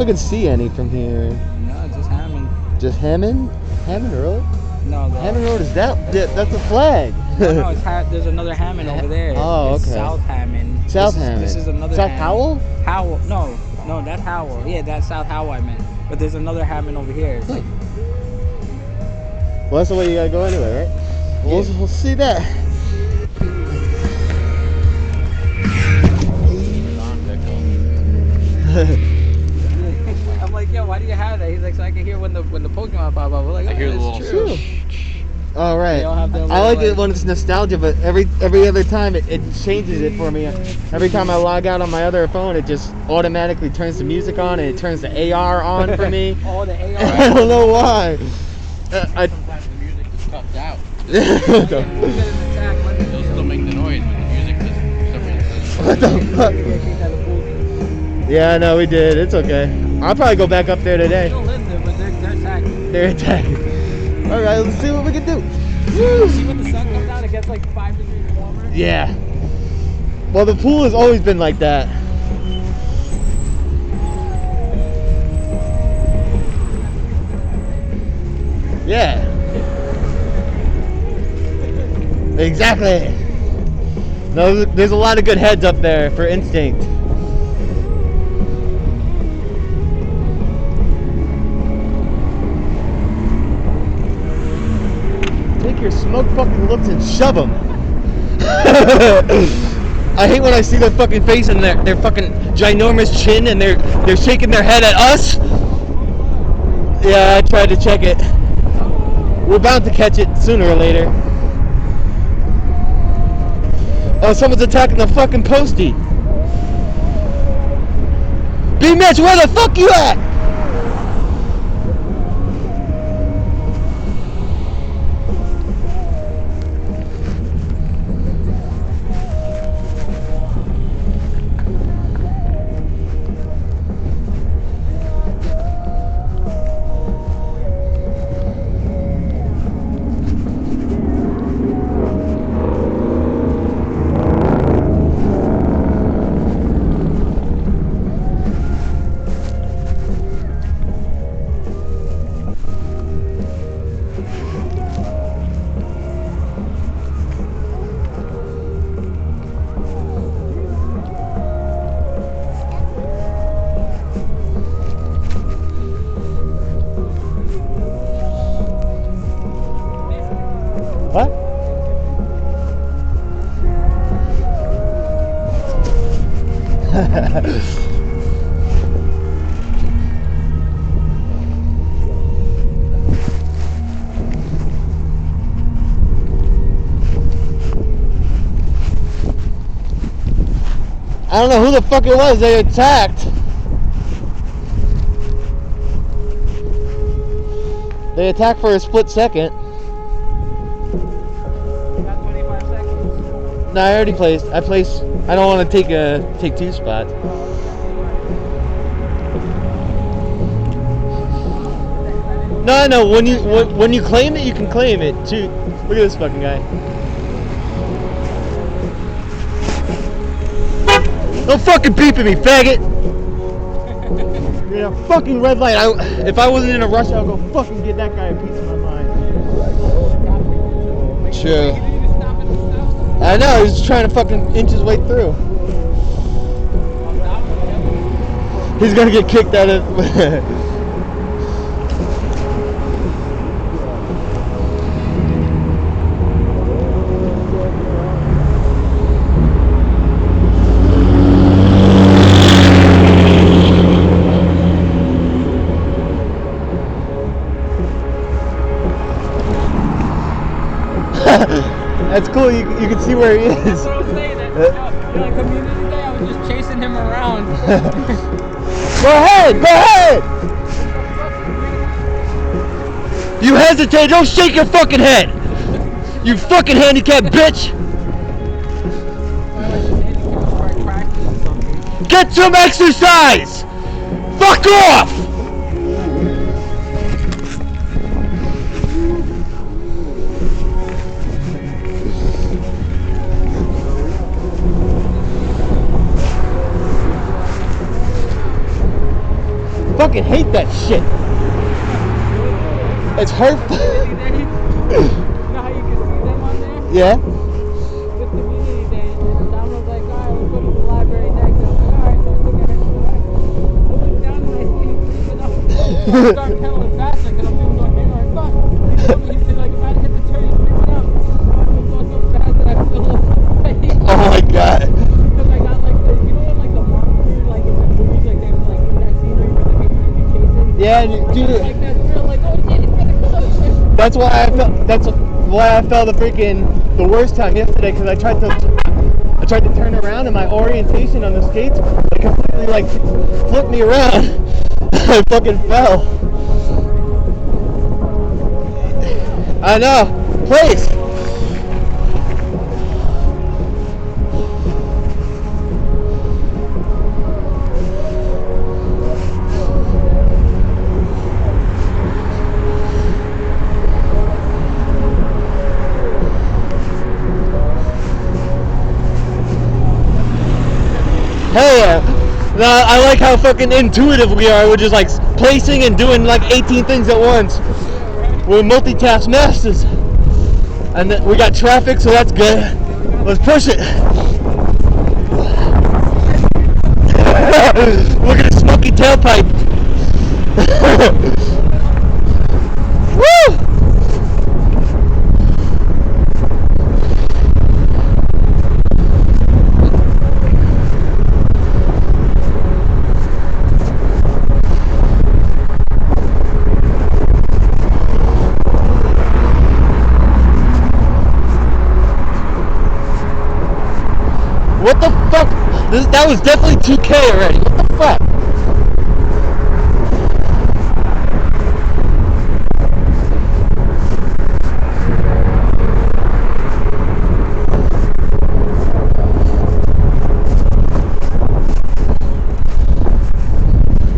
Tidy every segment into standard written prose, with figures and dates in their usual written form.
I can see any from here. No, just Hammond. Just Hammond? Hammond Road? No, Hammond Road is that? That's a flag. No, it's there's another Hammond over there. Oh, it's okay. South Hammond. South Hammond. This is another South Hammond. Howell? Howell. No, that's Howell. Yeah, that's South Howell I meant. But there's another Hammond over here. It's like, well, that's the way you gotta go anyway, right? Well, yeah. we'll see that. I'm like, yo, why do you have that? He's like, so I can hear when the Pokemon pop up. We're like, oh, I hear the little true. All right. I like it when it's nostalgia, but every other time it changes it for me. Every time I log out on my other phone, it just automatically turns the music on and it turns the AR on for me. Oh, the AR. I don't know why. Sometimes the music is cupped out. Still make the noise, but the music just What the fuck? Yeah, no, we did. It's okay. I'll probably go back up there today. They don't live there, but they're attacking. They're attacking. All right, let's see what we can do. See when the sun comes out, it gets like 5 degrees warmer. Yeah. Well, the pool has always been like that. Yeah. Exactly. No, there's a lot of good heads up there for instinct. Take your smoke fucking looks and shove them. I hate when I see their fucking face and their fucking ginormous chin and they're shaking their head at us. Yeah, I tried to check it. We're bound to catch it sooner or later. Oh, someone's attacking the fucking postie. B-Mitch, where the fuck you at? What? I don't know who the fuck it was they attacked. They attacked for a split second. No, I already placed. I don't want to take two spots. No, no. When you claim it, you can claim it too. Look at this fucking guy. Don't fucking beep at me, faggot. You're in a fucking red light. If I wasn't in a rush, I'll go fucking get that guy a piece of my mind. True. I know, he's trying to fucking inch his way through. He's gonna get kicked out of... That's cool, you can see where he is. That's what I was saying. Like community day, I was just chasing him around. Go ahead! You hesitate, don't shake your fucking head! You fucking handicapped bitch! Get some exercise! Fuck off! fucking hate that shit. It's hurtful. You know how you can see them on there? Yeah. With community day, and Dom was like, alright, we'll go to the library next. And I'm like, alright, so we'll take it. I look down and I see him creeping up. I start pedaling faster because I'm doing going, alright, fuck. He told me, he said, like, if I hit the turn, he's creeping up. I'm going so fast that I feel like, Oh my god. because I got like the, you know when like the monster, like in the movies, like they have like that scenery where the big man you chasing? Yeah, I dude. got, like that thrill, like, oh shit, it's gonna come. That's why I felt. That's why I felt the worst time yesterday, because I tried to turn around and my orientation on the skates like completely like flipped me around. I fucking fell. I know. Please. Hey, no, I like how fucking intuitive we are. We're just like placing and doing like 18 things at once. We're multitask masters. And then we got traffic, so that's good. Let's push it. Look at the smoky tailpipe. Woo! What the fuck? That was definitely 2K already. What the fuck?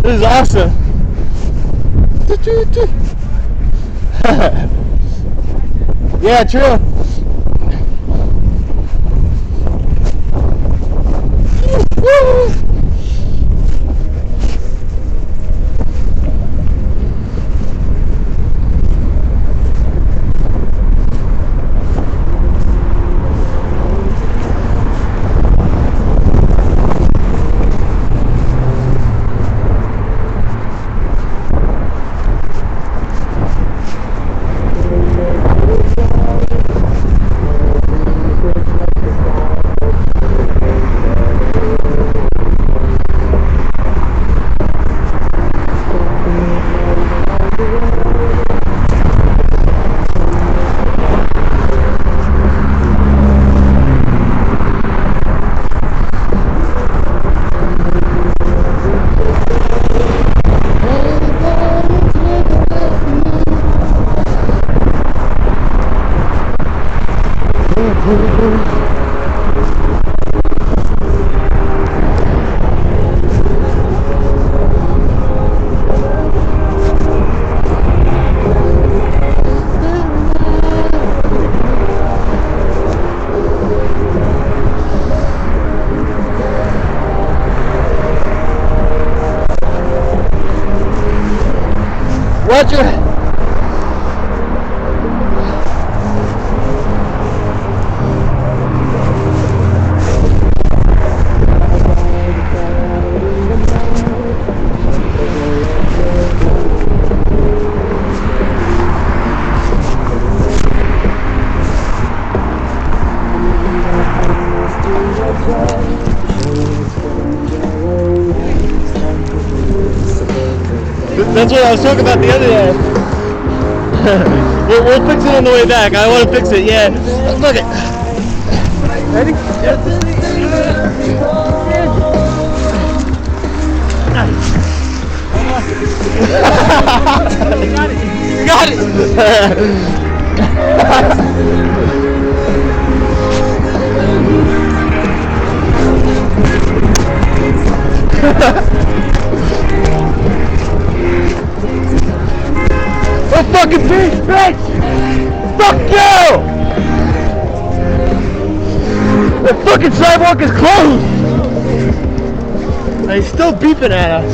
This is awesome. Yeah, true. Woo! Watch your... That's what I was talking about the other day. we'll fix it on the way back. I want to fix it, yeah. Look it. Ready? You got it. You got it. Oh, fucking bitch! Fuck you! The fucking sidewalk is closed! And he's still beeping at us.